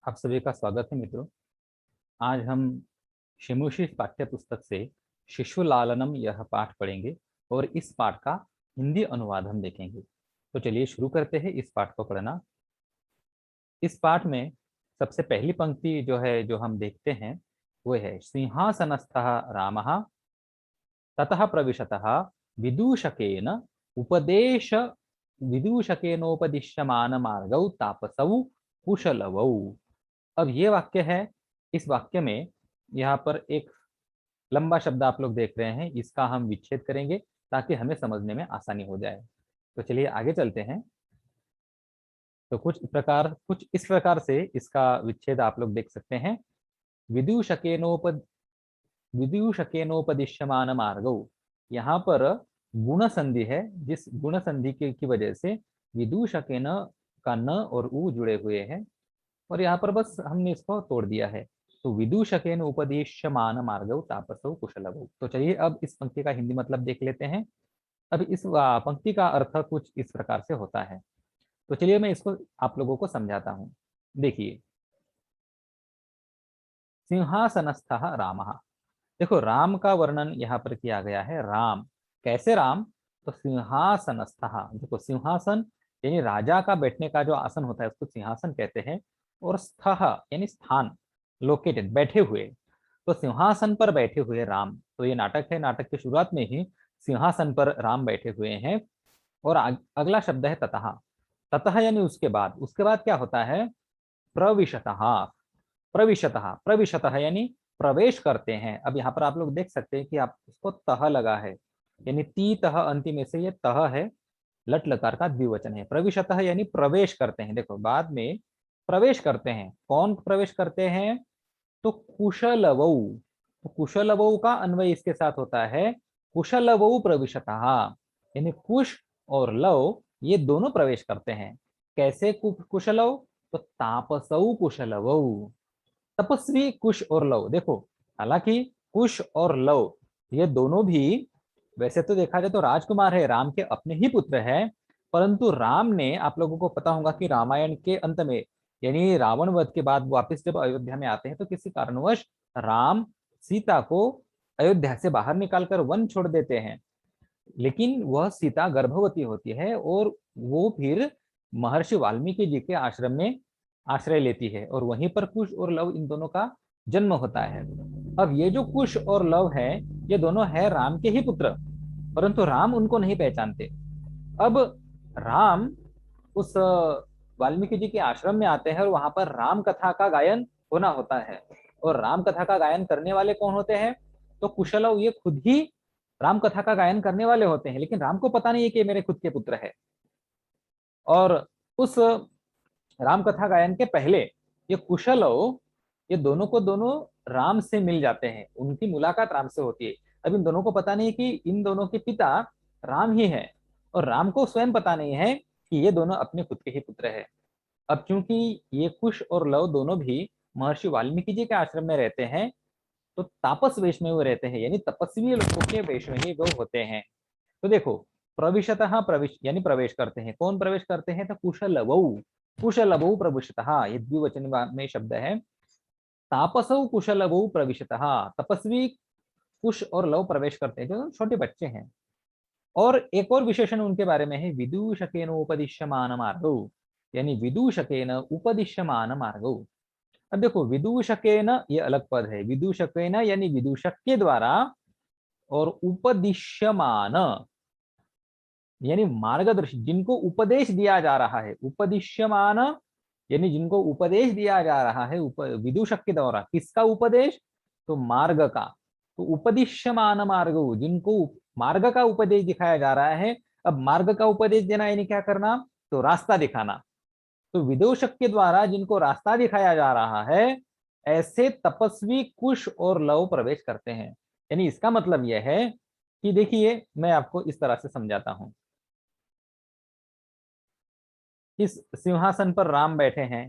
आप सभी का स्वागत है मित्रों। आज हम शिमुषी पाठ्य पुस्तक से शिशु लालनम यह पाठ पढ़ेंगे और इस पाठ का हिंदी अनुवाद हम देखेंगे। तो चलिए शुरू करते हैं इस पाठ को पढ़ना। इस पाठ में सबसे पहली पंक्ति जो हम देखते हैं वो है सिंहासनस्थः रामः ततः प्रविशतः विदूषकेन उपदेश विदूषकेनोपदिश्यमान मार्गौ तापसौ कुशलवौ। अब ये वाक्य है। इस वाक्य में यहाँ पर एक लंबा शब्द आप लोग देख रहे हैं, इसका हम विच्छेद करेंगे ताकि हमें समझने में आसानी हो जाए। तो चलिए आगे चलते हैं। तो कुछ इस प्रकार से इसका विच्छेद आप लोग देख सकते हैं। विदूषकेनोपदिश्यमान मार्गौ, यहाँ पर गुण संधि है, जिस गुण संधि की वजह से विदूषकेन का न और उ जुड़े हुए हैं और यहाँ पर बस हमने इसको तोड़ दिया है। तो विदूषकेन उपदेश्यमान मार्गौ तापसौ कुशलवौ। तो चलिए अब इस पंक्ति का हिंदी मतलब देख लेते हैं। अब इस पंक्ति का अर्थ कुछ इस प्रकार से होता है। तो चलिए मैं इसको आप लोगों को समझाता हूँ। देखिए, सिंहासनस्थः रामः। देखो, राम का वर्णन यहाँ पर किया गया है। राम कैसे राम? तो सिंहासनस्थः। देखो, सिंहासन यानी राजा का बैठने का जो आसन होता है उसको सिंहासन कहते हैं। और स्थः यानी स्थान, लोकेटेड, बैठे हुए। तो सिंहासन पर बैठे हुए राम। तो ये नाटक है। नाटक की शुरुआत में ही सिंहासन पर राम बैठे हुए हैं। और अगला शब्द है ततः। ततः यानी उसके बाद क्या होता है? प्रविशतः। प्रविशतः प्रविशतः यानी प्रवेश करते हैं। अब यहाँ पर आप लोग देख सकते हैं कि आप इसको तह लगा है, यानी ती तह अंतिम में से ये तह है, लट लकार का द्विवचन है। प्रविशतः यानी प्रवेश करते हैं। देखो, बाद में प्रवेश करते हैं। कौन प्रवेश करते हैं? तो कुशलवौ। तो कुशलवौ का अन्वय इसके साथ होता है कुशलवौ प्रविशतः, यानी कुश और लव ये दोनों प्रवेश करते हैं। कैसे कुशलव? तो तापसौ कुशलवौ। तपस्वी कुश और लव। देखो, हालांकि कुश और लव ये दोनों भी वैसे तो देखा जाए तो राजकुमार है, राम के अपने ही पुत्र है। परंतु राम ने, आप लोगों को पता होगा कि रामायण के अंत में यानी रावण वध के बाद वापस जब अयोध्या में आते हैं तो किसी कारणवश राम सीता को अयोध्या से बाहर निकालकर वन छोड़ देते हैं। लेकिन वह सीता गर्भवती होती है और वो फिर महर्षि वाल्मीकि जी के आश्रम में आश्रय लेती है और वहीं पर कुश और लव इन दोनों का जन्म होता है। अब ये जो कुश और लव है ये दोनों है राम के ही पुत्र, परंतु राम उनको नहीं पहचानते। अब राम उस वाल्मीकि जी के आश्रम में आते हैं और वहां पर राम कथा का गायन होना होता है। और राम कथा का गायन करने वाले कौन होते हैं? तो कुशलव ये खुद ही राम कथा का गायन करने वाले होते हैं, लेकिन राम को पता नहीं है कि मेरे खुद के पुत्र है। और उस राम कथा गायन के पहले ये कुशलव ये दोनों को दोनों राम से मिल जाते हैं, उनकी मुलाकात राम से होती है। अब इन दोनों को पता नहीं कि इन दोनों के पिता राम ही है और राम को स्वयं पता नहीं है कि ये दोनों अपने खुद के ही पुत्र है। अब चूंकि ये कुश और लव दोनों भी महर्षि वाल्मीकि जी के आश्रम में रहते हैं तो तापस वेश में वो रहते हैं, यानी तपस्वी लोगों के वेश में ही वो होते हैं। तो देखो, प्रविशतः प्रविश यानी प्रवेश करते हैं। कौन प्रवेश करते हैं? तो कुशलवौ। कुशलवौ प्रविशतः ये द्विवचन में शब्द है। तापसौ कुशलवौ प्रविशतः, तपस्वी कुश और लव प्रवेश करते हैं, जो छोटे बच्चे हैं। और एक और विशेषण उनके बारे में है, विदूषकेन उपदिश्यमान मार्गौ, यानी विदूषकेन उपदिश्यमान मार्गौ। अब देखो, विदूषकेन ये अलग पद है। विदूषकेन यानी विदूषक के द्वारा, और उपदिश्यमान यानी मार्गदर्शी, जिनको उपदेश दिया जा रहा है। उपदिश्यमान यानी जिनको उपदेश दिया जा रहा है विदूषक के द्वारा। किसका उपदेश? तो मार्ग का। तो उपदिश्यमान मार्ग, जिनको मार्ग का उपदेश दिखाया जा रहा है। अब मार्ग का उपदेश देना यानी क्या करना? तो रास्ता दिखाना। तो विदूषक के द्वारा जिनको रास्ता दिखाया जा रहा है, ऐसे तपस्वी कुश और लव प्रवेश करते हैं। यानी इसका मतलब यह है कि देखिए, मैं आपको इस तरह से समझाता हूं। इस सिंहासन पर राम बैठे हैं,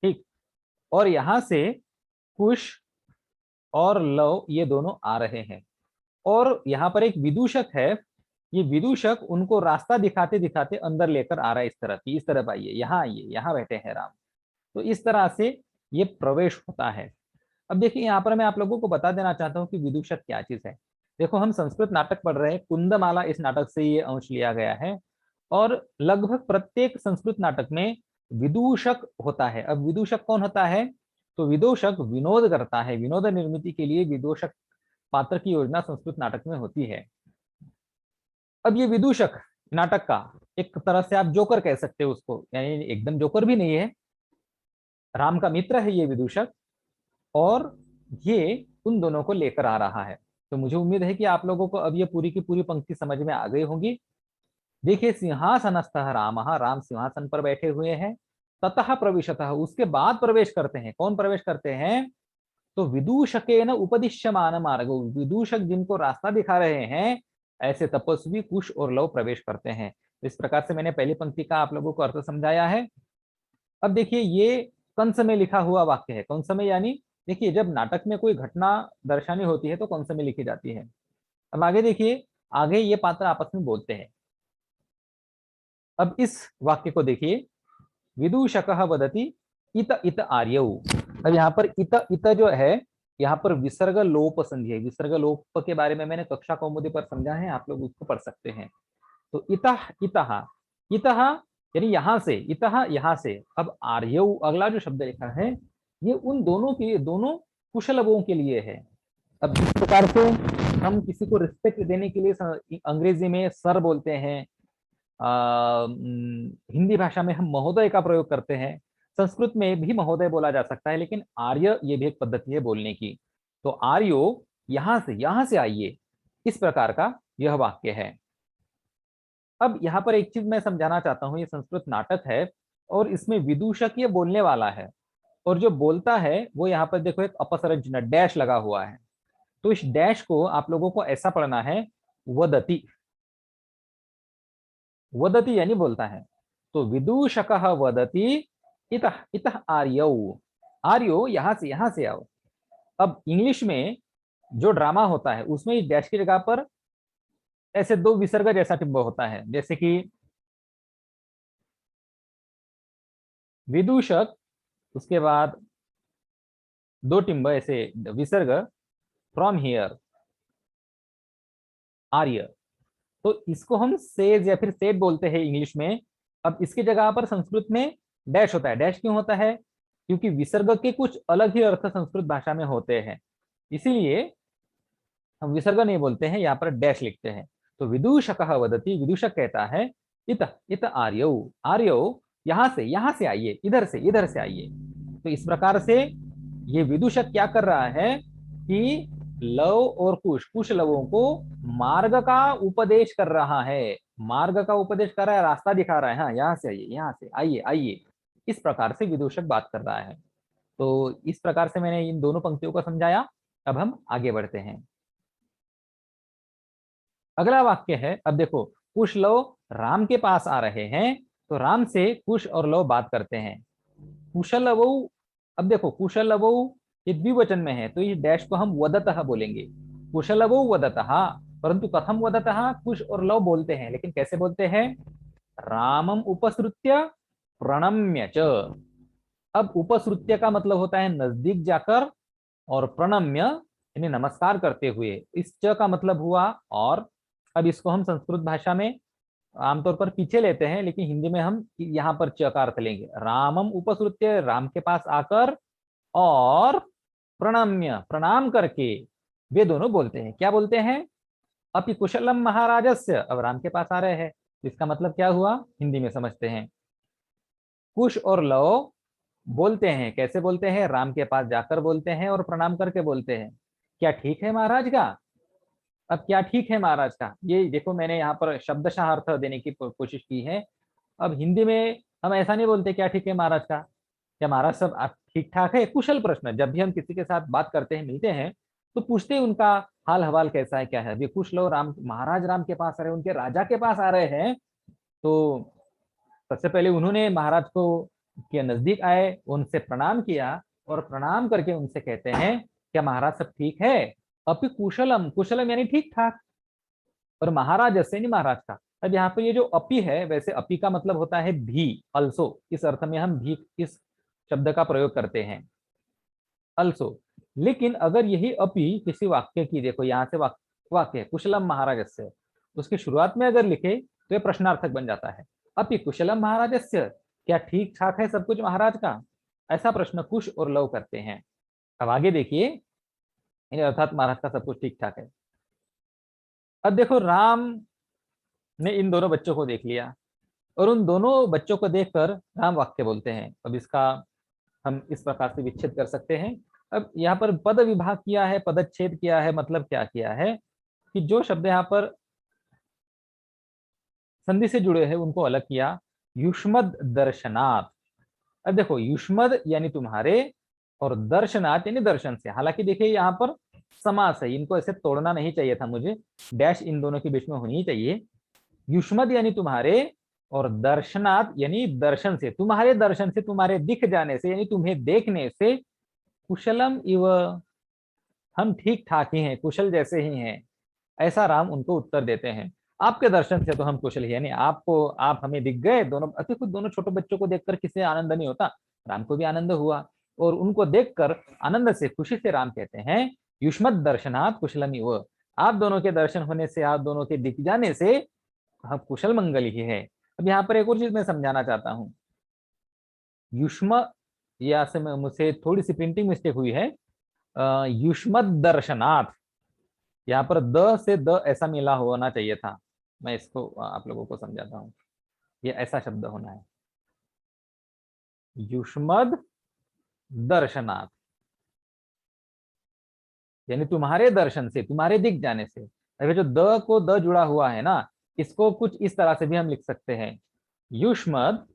ठीक, और यहां से कुश और लव ये दोनों आ रहे हैं और यहाँ पर एक विदूषक है। ये विदूषक उनको रास्ता दिखाते दिखाते अंदर लेकर आ रहा है, इस तरफ, इस तरफ आइए, यहाँ आइए, यहाँ बैठे हैं राम। तो इस तरह से ये प्रवेश होता है। अब देखिए यहाँ पर मैं आप लोगों को बता देना चाहता हूँ कि विदूषक क्या चीज है। देखो हम संस्कृत नाटक पढ़ रहे हैं, कुंदमाला इस नाटक से ये अंश लिया गया है, और लगभग प्रत्येक संस्कृत नाटक में विदूषक होता है। अब विदूषक कौन होता है? तो विदूषक विनोद करता है, विनोद निर्मिति के लिए विदूषक पात्र की योजना संस्कृत नाटक में होती है। अब ये विदूषक नाटक का एक तरह से आप जोकर कह सकते हो उसको, यानी एकदम जोकर भी नहीं है, राम का मित्र है ये विदूषक, और ये उन दोनों को लेकर आ रहा है। तो मुझे उम्मीद है कि आप लोगों को अब ये पूरी की पूरी पंक्ति समझ में आ गई होंगी। देखिए, सिंहासनस्थः रामः, राम सिंहासन पर बैठे हुए हैं। ततः प्रविशतः, उसके बाद प्रवेश करते हैं। कौन प्रवेश करते हैं? तो विदूषकेन उपदिश्यमान मार्ग, विदूषक जिनको रास्ता दिखा रहे हैं, ऐसे तपस्वी कुश और लव प्रवेश करते हैं। इस प्रकार से मैंने पहली पंक्ति का आप लोगों को अर्थ समझाया है। अब देखिए, ये कंस में लिखा हुआ वाक्य है। कंस में यानी देखिए, जब नाटक में कोई घटना दर्शानी होती है तो कंस में लिखी जाती है। अब आगे देखिए, आगे ये पात्र आपस में बोलते हैं। अब इस वाक्य को देखिए, विदूषकः वदति इत इत आर्यौ। अब यहाँ पर इत इत जो है, यहाँ पर विसर्ग लोप संधि है। विसर्ग लोप के बारे में मैंने कक्षा कौमुदी पर समझा है, आप लोग उसको पढ़ सकते हैं। तो इतः इतः इतः यानी यहाँ से, इतः यहाँ से। अब आर्यौ अगला जो शब्द लिखा है, ये उन दोनों के लिए, दोनों कुशलवों के लिए है। अब जिस प्रकार से हम किसी को रिस्पेक्ट देने के लिए अंग्रेजी में सर बोलते हैं, हिंदी भाषा में हम महोदय का प्रयोग करते हैं, संस्कृत में भी महोदय बोला जा सकता है, लेकिन आर्य ये भी एक पद्धति है बोलने की। तो आर्यो यहां से आइए, इस प्रकार का यह वाक्य है। अब यहाँ पर एक चीज मैं समझाना चाहता हूँ, ये संस्कृत नाटक है और इसमें विदूषक ये बोलने वाला है, और जो बोलता है वो यहाँ पर देखो एक अपसर्ग चिन्ह डैश लगा हुआ है। तो इस डैश को आप लोगों को ऐसा पढ़ना है, वदति। वदति यानी बोलता है। तो विदूषकः वदति इतः इतः आर्यौ, आर्यो यहां से आओ। अब इंग्लिश में जो ड्रामा होता है उसमें इस डैश की जगह पर ऐसे दो विसर्ग जैसा टिम्ब होता है, जैसे कि विदूषक, उसके बाद दो टिम्ब ऐसे विसर्ग, फ्रॉम हियर आर्य। तो इसको हम सेज या फिर सेड बोलते हैं इंग्लिश में। अब इसकी जगह पर संस्कृत में डैश होता है। डैश क्यों होता है? क्योंकि विसर्ग के कुछ अलग ही अर्थ संस्कृत भाषा में होते हैं, इसीलिए हम विसर्ग नहीं बोलते हैं, यहाँ पर डैश लिखते हैं। तो विदूषकः वदति, विदूषक कहता है, इत इत आर्यौ, आर्यौ यहां से आइए, इधर से आइए। तो इस प्रकार से ये विदूषक क्या कर रहा है कि लव और कुश लवों को मार्ग का उपदेश कर रहा है। मार्ग का उपदेश कर रहा है, रास्ता दिखा रहा है। हाँ, यहाँ से आइए, यहाँ से आइए आइए, इस प्रकार से विदूषक बात कर रहा है। तो इस प्रकार से मैंने इन दोनों पंक्तियों को समझाया। अब हम आगे बढ़ते हैं। अगला वाक्य है, अब देखो, कुश लव राम के पास आ रहे हैं, तो राम से कुश और लव बात करते हैं। कुशलवौ, अब देखो कुशलवौ ये द्विवचन में है, तो इस डैश को हम वदतः बोलेंगे। कुशलवौ वदतः, परंतु कथम वदतः, कुश और लव बोलते हैं, लेकिन कैसे बोलते हैं? रामम उपसृत्य प्रणम्य च। अब उपसृत्य का मतलब होता है नजदीक जाकर, और प्रणम्य यानी नमस्कार करते हुए। इस च का मतलब हुआ और। अब इसको हम संस्कृत भाषा में आमतौर पर पीछे लेते हैं, लेकिन हिंदी में हम यहाँ पर च का अर्थ लेंगे। रामम उपसृत्य, राम के पास आकर, और प्रणम्य प्रणाम करके, वे दोनों बोलते हैं। क्या बोलते हैं? अपि कुशलम महाराजस्य, अब राम के पास आ रहे हैं, इसका मतलब क्या हुआ हिंदी में समझते हैं। कुश और लव बोलते हैं, कैसे बोलते हैं? राम के पास जाकर बोलते हैं और प्रणाम करके बोलते हैं। क्या ठीक है महाराज का? अब क्या ठीक है महाराज का, ये देखो मैंने यहाँ पर शब्दशः अर्थ देने की कोशिश की है। अब हिंदी में हम ऐसा नहीं बोलते क्या ठीक है महाराज का, क्या महाराज सब आप ठीक ठाक है? कुशल प्रश्न, जब भी हम किसी के साथ बात करते हैं, मिलते हैं, तो पूछते हैं उनका हाल हवाल कैसा है, क्या है। अभी कुछ लोग राम, महाराज राम के पास आ रहे हैं, उनके राजा के पास आ रहे हैं, तो सबसे पहले उन्होंने महाराज को के नजदीक आए, उनसे प्रणाम किया, और प्रणाम करके उनसे कहते हैं क्या महाराज सब ठीक है? अपि कुशलम, कुशलम यानी ठीक ठाक, और महाराज जैसे नहीं महाराज का। अब यहाँ पर ये जो अपि है, वैसे अपि का मतलब होता है भी, अल्सो, इस अर्थ में हम भी इस शब्द का प्रयोग करते हैं। अल्सो, लेकिन अगर यही अपि किसी वाक्य की, देखो यहाँ से वाक्य कुशलम महाराजस्य, उसकी शुरुआत में अगर लिखे तो ये प्रश्नार्थक बन जाता है। अपि कुशलम महाराजस्य, क्या ठीक ठाक है सब कुछ महाराज का, ऐसा प्रश्न कुश और लव करते हैं। अब आगे देखिए, अर्थात महाराज का सब कुछ ठीक ठाक है। अब देखो, राम ने इन दोनों बच्चों को देख लिया और उन दोनों बच्चों को देखकर राम वाक्य बोलते हैं। अब इसका हम इस प्रकार से विच्छेद कर सकते हैं। अब यहाँ पर पद विभाग किया है, पदच्छेद किया है, मतलब क्या किया है कि जो शब्द यहाँ पर संधि से जुड़े हैं उनको अलग किया। युष्मद दर्शनात्, अब देखो युष्मद यानी तुम्हारे और दर्शनात् यानी दर्शन से। हालांकि देखिए यहाँ पर समास है, इनको ऐसे तोड़ना नहीं चाहिए था मुझे, डैश इन दोनों के बीच में होनी ही चाहिए। युष्मद यानी तुम्हारे और दर्शनात् यानी दर्शन से, तुम्हारे दर्शन से, तुम्हारे दिख जाने से यानी तुम्हें देखने से। कुशलम इव, हम ठीक ठाक ही हैं, कुशल जैसे ही हैं, ऐसा राम उनको उत्तर देते हैं। आपके दर्शन से तो हम कुशल ही, यानी आपको, आप हमें दिख गए दोनों। अति खुद दोनों छोटे बच्चों को देखकर किसे आनंद नहीं होता, राम को भी आनंद हुआ और उनको देखकर आनंद से, खुशी से राम कहते हैं युष्मत दर्शनात् कुशलम इव, आप दोनों के दर्शन होने से, आप दोनों के दिख जाने से हम कुशल मंगल ही है। अब यहाँ पर एक और चीज मैं समझाना चाहता हूँ। युष्म, या से मुझसे थोड़ी सी प्रिंटिंग मिस्टेक हुई है। युष्मत दर्शनात्, यहाँ पर द से द ऐसा मिला होना चाहिए था। मैं इसको आप लोगों को समझाता हूँ, ये ऐसा शब्द होना है, युष्मद दर्शनात्, यानी तुम्हारे दर्शन से, तुम्हारे दिख जाने से। अभी जो द को द जुड़ा हुआ है ना, इसको कुछ इस तरह से भी हम लिख सकते हैं, युष्मद,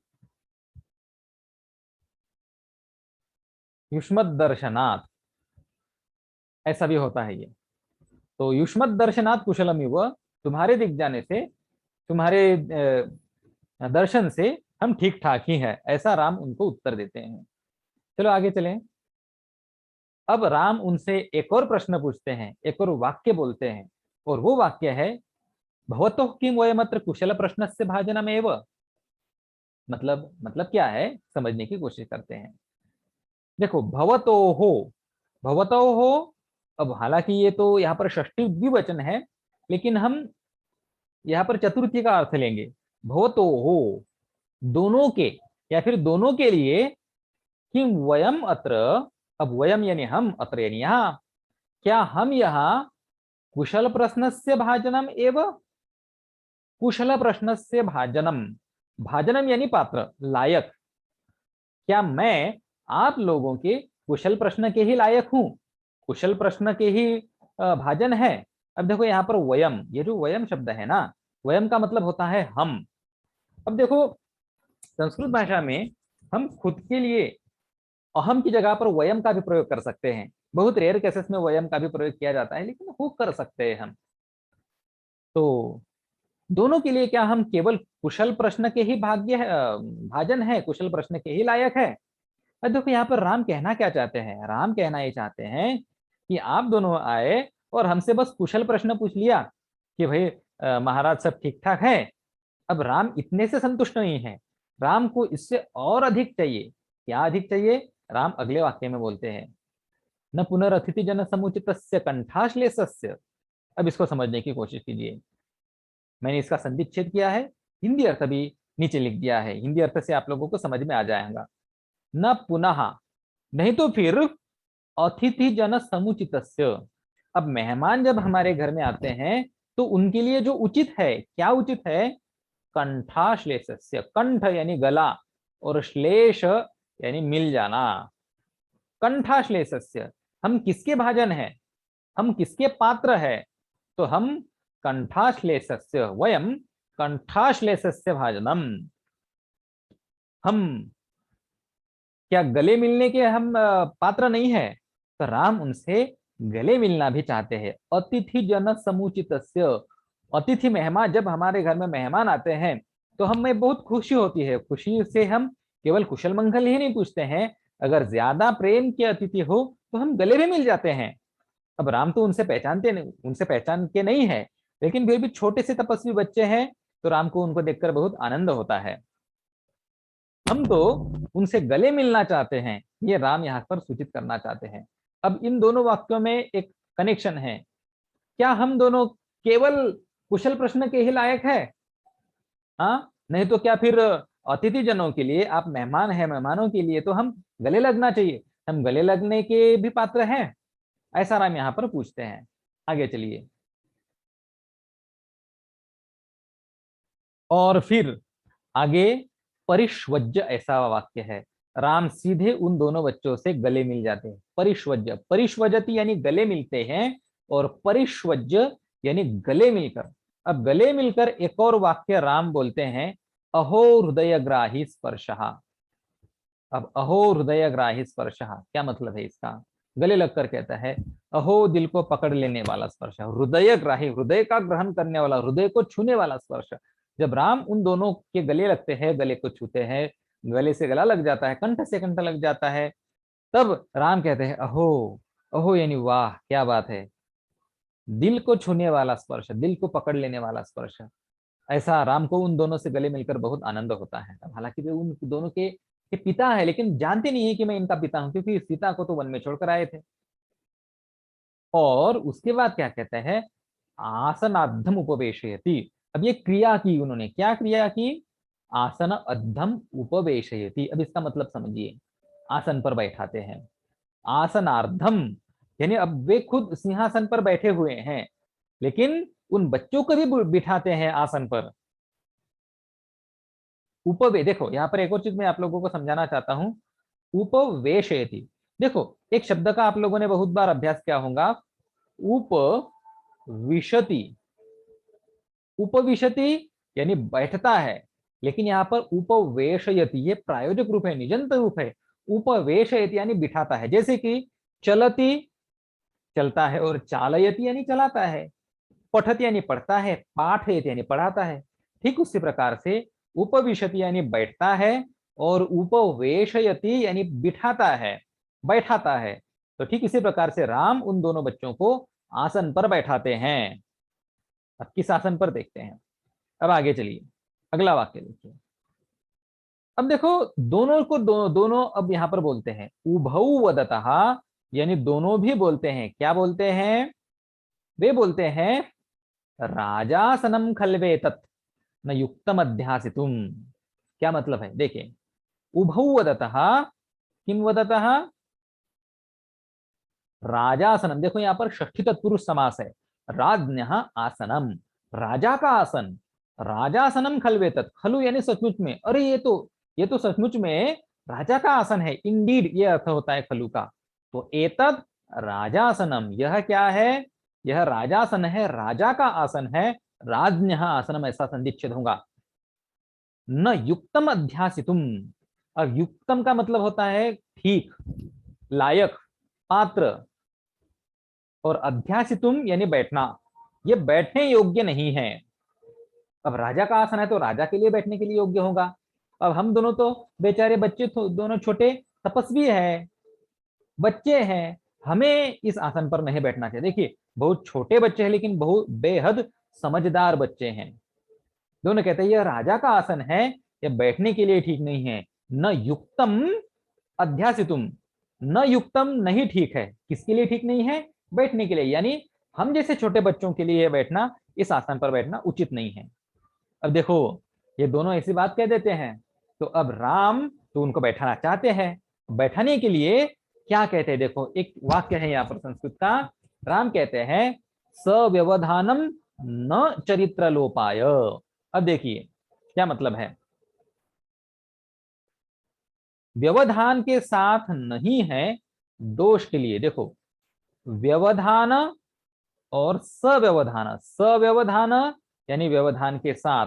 युष्मद दर्शनात्, ऐसा भी होता है ये। तो युष्मत दर्शनात् कुशलमिव, तुम्हारे दिख जाने से, तुम्हारे दर्शन से हम ठीक ठाक ही है, ऐसा राम उनको उत्तर देते हैं। चलो आगे चलें। अब राम उनसे एक और प्रश्न पूछते हैं, एक और वाक्य बोलते हैं, और वो वाक्य है भवतो किम वयमत्र कुशल प्रश्नस्य भाजनमेव। मतलब क्या है, समझने की कोशिश करते हैं। देखो, भवतो हो, अब हालांकि ये तो यहाँ पर षष्ठी द्विवचन है, लेकिन हम यहाँ पर चतुर्थी का अर्थ लेंगे। भवतो हो, दोनों के, या फिर दोनों के लिए, किम वयम अत्र, अब वयम यानी हम, अत्र यानी यहाँ, क्या हम यहाँ कुशल प्रश्नस्य भाजनम एव, कुशल प्रश्नस्य भाजनम, भाजनम यानी पात्र, लायक, क्या मैं आप लोगों के कुशल प्रश्न के ही लायक हूं, कुशल प्रश्न के ही भाजन है। अब देखो यहाँ पर वयम, ये जो वयम शब्द है ना, वयम का मतलब होता है हम। अब देखो, संस्कृत भाषा में हम खुद के लिए अहम की जगह पर वयम का भी प्रयोग कर सकते हैं। बहुत रेयर केसेस में वयम का भी प्रयोग किया जाता है, लेकिन वो कर सकते हैं हम। तो दोनों के लिए क्या हम केवल कुशल प्रश्न के ही भाजन है, कुशल प्रश्न के ही लायक है। और देखो यहाँ पर राम कहना क्या चाहते हैं, राम कहना ये चाहते हैं कि आप दोनों आए और हमसे बस कुशल प्रश्न पूछ लिया कि भाई महाराज सब ठीक ठाक है। अब राम इतने से संतुष्ट नहीं है, राम को इससे और अधिक चाहिए। क्या अधिक चाहिए, राम अगले वाक्य में बोलते हैं, न पुनरअतिथि जन समुचितस्य कंठाश्लेषस्य। अब इसको समझने की कोशिश कीजिए। मैंने इसका संधिच्छेद किया है, हिंदी अर्थ भी नीचे लिख दिया है, हिंदी अर्थ से आप लोगों को समझ में आ जाएगा। न पुनः, नहीं तो फिर अतिथि जन समुचितस्य। अब मेहमान जब हमारे घर में आते हैं तो उनके लिए जो उचित है, क्या उचित है, कंठाश्लेषस्य, कंठ यानी गला, और श्लेष यानी मिल जाना। कंठाश्लेषस्य, हम किसके भाजन है, हम किसके पात्र है, तो हम कंठाश्लेषस्य, वयम कंठाश्लेषस्य भाजनम, हम क्या गले मिलने के हम पात्र नहीं है। तो राम उनसे गले मिलना भी चाहते हैं। अतिथि जन समुचितस्य, अतिथि मेहमान, जब हमारे घर में मेहमान आते हैं तो हमें बहुत खुशी होती है, खुशी से हम केवल कुशल मंगल ही नहीं पूछते हैं, अगर ज्यादा प्रेम के अतिथि हो तो हम गले भी मिल जाते हैं। अब राम तो उनसे पहचानते नहीं, उनसे पहचान के नहीं है, लेकिन फिर भी छोटे से तपस्वी बच्चे हैं, तो राम को उनको देखकर बहुत आनंद होता है। हम तो उनसे गले मिलना चाहते हैं, ये राम यहाँ पर सूचित करना चाहते हैं। अब इन दोनों वाक्यों में एक कनेक्शन है। क्या हम दोनों केवल कुशल प्रश्न के ही लायक है? हाँ, नहीं तो क्या फिर अतिथि जनों के लिए, आप मेहमान हैं, मेहमानों के लिए तो हम गले लगना चाहिए, हम गले लगने के भी पात्र हैं? ऐसा राम यहाँ पर पूछते हैं। आगे चलिए। और फिर आगे परिष्वज्य ऐसा वाक्य है, राम सीधे उन दोनों बच्चों से गले मिल जाते हैं। परिष्वज्य, परिष्वजति यानी गले मिलते हैं, और परिष्वज्य यानी गले मिलकर। अब गले मिलकर एक और वाक्य राम बोलते हैं, अहो हृदयग्राही स्पर्शः। अब अहो हृदयग्राही स्पर्शः क्या मतलब है इसका? गले लगकर कहता है, अहो दिल को पकड़ लेने वाला स्पर्श, हृदयग्राही हृदय का ग्रहण करने वाला, हृदय को छूने वाला स्पर्श। जब राम उन दोनों के गले लगते हैं, गले को छूते हैं, गले से गला लग जाता है, कंठ से कंठ लग जाता है, तब राम कहते हैं अहो। अहो यानी वाह, क्या बात है, दिल को छूने वाला स्पर्श, दिल को पकड़ लेने वाला स्पर्श। ऐसा राम को उन दोनों से गले मिलकर बहुत आनंद होता है। हालांकि वे उन दोनों के पिता है, लेकिन जानते नहीं है कि मैं इनका पिता हूं, क्योंकि सीता को तो वन में छोड़कर आए थे। और उसके बाद क्या कहते हैं, आसनाद्धम उपवेशयति। अब ये क्रिया की उन्होंने, क्या क्रिया की? आसन अद्धम उपवेशयति। अब इसका मतलब समझिए, आसन पर बैठाते हैं, आसनार्धम यानी अब वे खुद सिंहासन पर बैठे हुए हैं, लेकिन उन बच्चों को भी बिठाते हैं आसन पर। उपवे, देखो यहाँ पर एक और चीज मैं आप लोगों को समझाना चाहता हूं। उपवेशयति, देखो एक शब्द का आप लोगों ने बहुत बार अभ्यास किया होगा, उपविशति। उपविशति यानी बैठता है, लेकिन यहाँ पर उपवेशयति ये प्रायोजक रूप है, निजंत रूप है। उपवेशयति यानी बिठाता है। जैसे कि चलती चलता है, और चालयति यानी चलाता है, पठति यानी पढ़ता है, पाठयति यानी पढ़ाता है। ठीक उसी प्रकार से उपविशति यानी बैठता है, और उपवेशयति यानी बिठाता है, बैठाता है। तो ठीक इसी प्रकार से राम उन दोनों बच्चों को आसन पर बैठाते हैं। अब किस आसन पर देखते हैं। अब आगे चलिए, अगला वाक्य देखिए। अब देखो दोनों को दोनों अब यहां पर बोलते हैं, उभौ वदतः यानी दोनों भी बोलते हैं। क्या बोलते हैं? वे बोलते हैं, राजासनम खल्वे तत् न युक्तम अध्यासितुम। क्या मतलब है? देखिए, उभौ वदतः, किम वदतः? राजासनम। देखो यहाँ पर षष्ठी तत्पुरुष समास है। राज्ञः आसनम, राजा का आसन। राजासनम खलवे तत्, खलु यानी सचमुच में, अरे ये तो सचमुच में राजा का आसन है, इंडीड ये अर्थ होता है खलु का। तो एतद राजासनम, यह क्या है? यह राजासन है, राजा का आसन है। राज्ञः आसनम ऐसा संदिग्ध होगा। न युक्तम अध्यासितुम, अब युक्तम का मतलब होता है ठीक, लायक, पात्र, और अध्यासितुम यानी बैठना, ये बैठने योग्य नहीं है। अब राजा का आसन है तो राजा के लिए बैठने के लिए योग्य होगा। अब हम दोनों तो बेचारे बच्चे तो दोनों छोटे तपस्वी है, बच्चे हैं, हमें इस आसन पर नहीं बैठना चाहिए। देखिए बहुत छोटे बच्चे हैं, लेकिन बहुत बेहद समझदार बच्चे हैं। दोनों कहते हैं यह राजा का आसन है, यह बैठने के लिए ठीक नहीं है। न युक्तम अध्यासितुम, न युक्तम नहीं ठीक है, किसके लिए ठीक नहीं है? बैठने के लिए, यानी हम जैसे छोटे बच्चों के लिए बैठना, इस आसन पर बैठना उचित नहीं है। अब देखो ये दोनों ऐसी बात कह देते हैं, तो अब राम तो उनको बैठाना चाहते हैं। बैठाने के लिए क्या कहते हैं? देखो एक वाक्य है यहाँ पर संस्कृत का। राम कहते हैं, सव्यवधानम न चरित्र लोपाय। अब देखिए क्या मतलब है, व्यवधान के साथ नहीं है दोष के लिए। देखो व्यवधान और सव्यवधान, सव्यवधान यानी व्यवधान के साथ,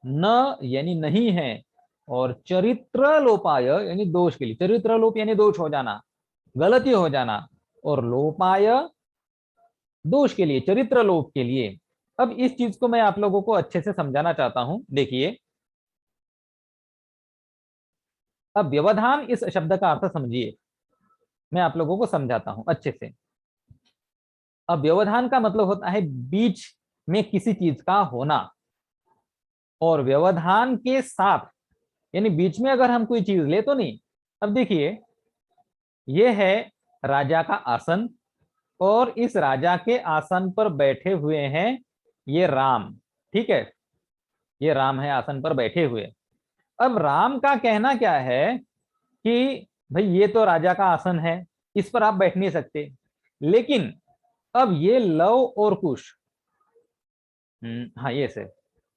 न यानी नहीं है, और चरित्र लोपाय यानी दोष के लिए। चरित्र लोप यानी दोष हो जाना, गलती हो जाना, और लोपाय दोष के लिए, चरित्र लोप के लिए। अब इस चीज को मैं आप लोगों को अच्छे से समझाना चाहता हूं। देखिए अब व्यवधान इस शब्द का अर्थ समझिए, मैं आप लोगों को समझाता हूं अच्छे से। अब व्यवधान का मतलब होता है बीच में किसी चीज का होना, और व्यवधान के साथ यानी बीच में अगर हम कोई चीज ले तो नहीं। अब देखिए, ये है राजा का आसन, और इस राजा के आसन पर बैठे हुए हैं ये राम। ठीक है, ये राम है आसन पर बैठे हुए। अब राम का कहना क्या है कि भाई ये तो राजा का आसन है, इस पर आप बैठ नहीं सकते। लेकिन अब ये लव और कुश, हाँ ये से,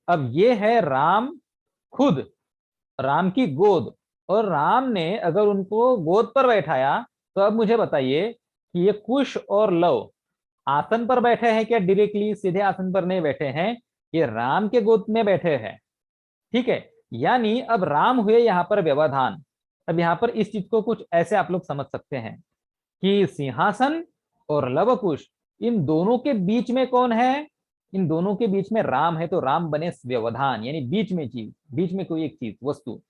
अब ये है राम खुद, राम की गोद, और राम ने अगर उनको गोद पर बैठाया, तो अब मुझे बताइए कि ये कुश और लव आसन पर बैठे हैं क्या? डायरेक्टली सीधे आसन पर नहीं बैठे हैं, ये राम के गोद में बैठे हैं। ठीक है, यानी अब राम हुए यहाँ पर व्यवधान। अब यहाँ पर इस चीज को कुछ ऐसे आप लोग समझ सकते हैं कि सिंहासन और लवकुश, इन दोनों के बीच में कौन है? इन दोनों के बीच में राम है, तो राम बने व्यवधान, यानी बीच में चीज, बीच में कोई एक चीज वस्तु।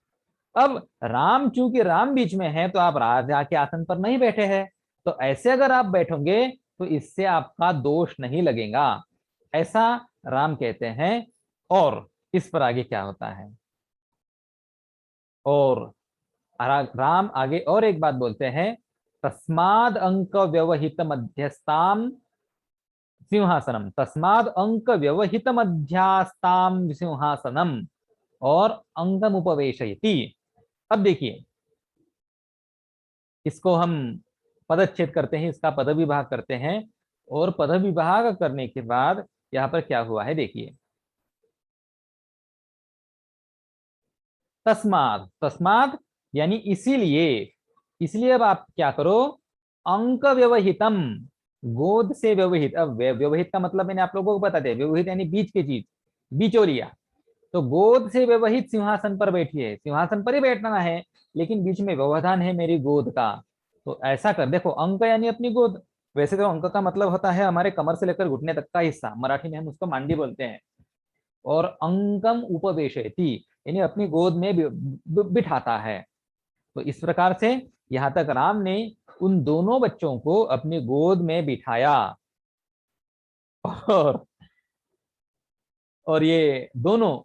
अब राम, चूंकि राम बीच में है, तो आप राजा के आसन पर नहीं बैठे हैं, तो ऐसे अगर आप बैठोगे तो इससे आपका दोष नहीं लगेगा, ऐसा राम कहते हैं। और इस पर आगे क्या होता है, और राम आगे और एक बात बोलते हैं, तस्माद अंक व्यवहित मध्यस्थाम सिंहासनम, तस्माद अंक व्यवहित मध्यास्ताम सिंहासनम और अंगम उपवेशयति। अब देखिए, इसको हम पदच्छेद करते हैं, इसका पद विभाग करते हैं, और पद विभाग करने के बाद यहाँ पर क्या हुआ है देखिए, तस्माद, तस्माद यानी इसीलिए, इसलिए अब आप क्या करो, अंक व्यवहितम, गोद से व्यवहित। अब व्यवहित का मतलब मैंने आप लोगों को बता दिया, व्यवहित यानी बीच की चीज, बिचौलिया। तो गोद से व्यवहित सिंहासन पर बैठिए, सिंहासन पर ही बैठना है, लेकिन बीच में व्यवधान है मेरी गोद का। तो ऐसा कर देखो, अंक यानी अपनी गोद। वैसे तो अंक का मतलब होता है हमारे कमर से लेकर घुटने तक का हिस्सा, मराठी में हम उसको मांडी बोलते हैं। और अंगम उपवेशयति यानी अपनी गोद में बिठाता है। तो इस प्रकार से यहां तक राम ने उन दोनों बच्चों को अपनी गोद में बिठाया, और ये दोनों,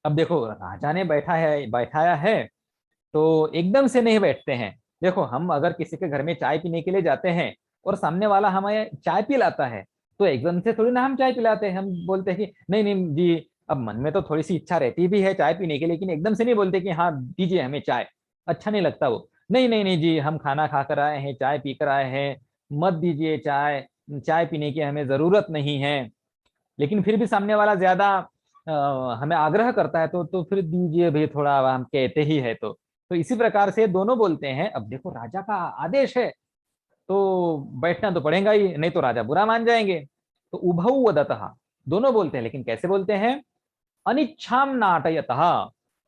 अब देखो राजा ने बैठाया है, तो एकदम से नहीं बैठते हैं। देखो, हम अगर किसी के घर में चाय पीने के लिए जाते हैं और सामने वाला हमें चाय पिलाता है, तो एकदम से थोड़ी ना हम चाय पिलाते हैं, हम बोलते हैं कि नहीं नहीं जी। अब मन में तो थोड़ी सी इच्छा रहती भी है चाय पीने की, लेकिन एकदम से नहीं बोलते कि हाँ दीजिए हमें चाय, अच्छा नहीं लगता वो। नहीं नहीं नहीं जी, हम खाना खाकर आए हैं, चाय पीकर आए हैं, मत दीजिए चाय, चाय पीने की हमें जरूरत नहीं है। लेकिन फिर भी सामने वाला ज्यादा हमें आग्रह करता है, तो फिर दीजिए भाई थोड़ा, हम कहते ही है। तो इसी प्रकार से दोनों बोलते हैं, अब देखो राजा का आदेश है, तो बैठना तो पड़ेगा ही, नहीं तो राजा बुरा मान जाएंगे। तो उभौ वदतः, दोनों बोलते हैं, लेकिन कैसे बोलते हैं, अनिच्छाम नाटयतः।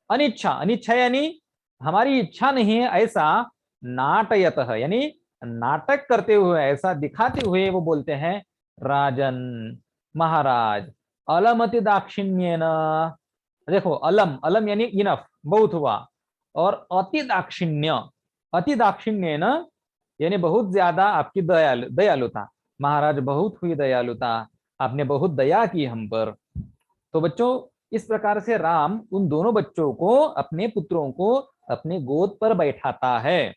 अनिच्छा, अनिच्छा यानी हमारी इच्छा नहीं है, ऐसा नाटयतः यानी नाटक करते हुए, ऐसा दिखाते हुए वो बोलते हैं, राजन, महाराज, अलमति दाक्षिण्येन। देखो, अलम, अलम यानी इनफ, बहुत हुआ, और अति दाक्षिण्य, अति दाक्षिण्येन यानी बहुत ज्यादा आपकी दयालुता, महाराज बहुत हुई दयालुता, आपने बहुत दया की हम पर। तो बच्चों, इस प्रकार से राम उन दोनों बच्चों को, अपने पुत्रों को अपने गोद पर बैठाता है।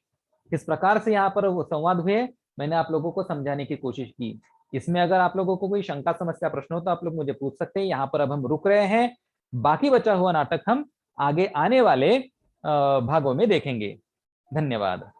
इस प्रकार से यहाँ पर वो संवाद हुए, मैंने आप लोगों को समझाने की कोशिश की। इसमें अगर आप लोगों को कोई शंका समस्या प्रश्न हो तो आप लोग मुझे पूछ सकते हैं। यहाँ पर अब हम रुक रहे हैं, बाकी बचा हुआ नाटक हम आगे आने वाले भागों में देखेंगे। धन्यवाद।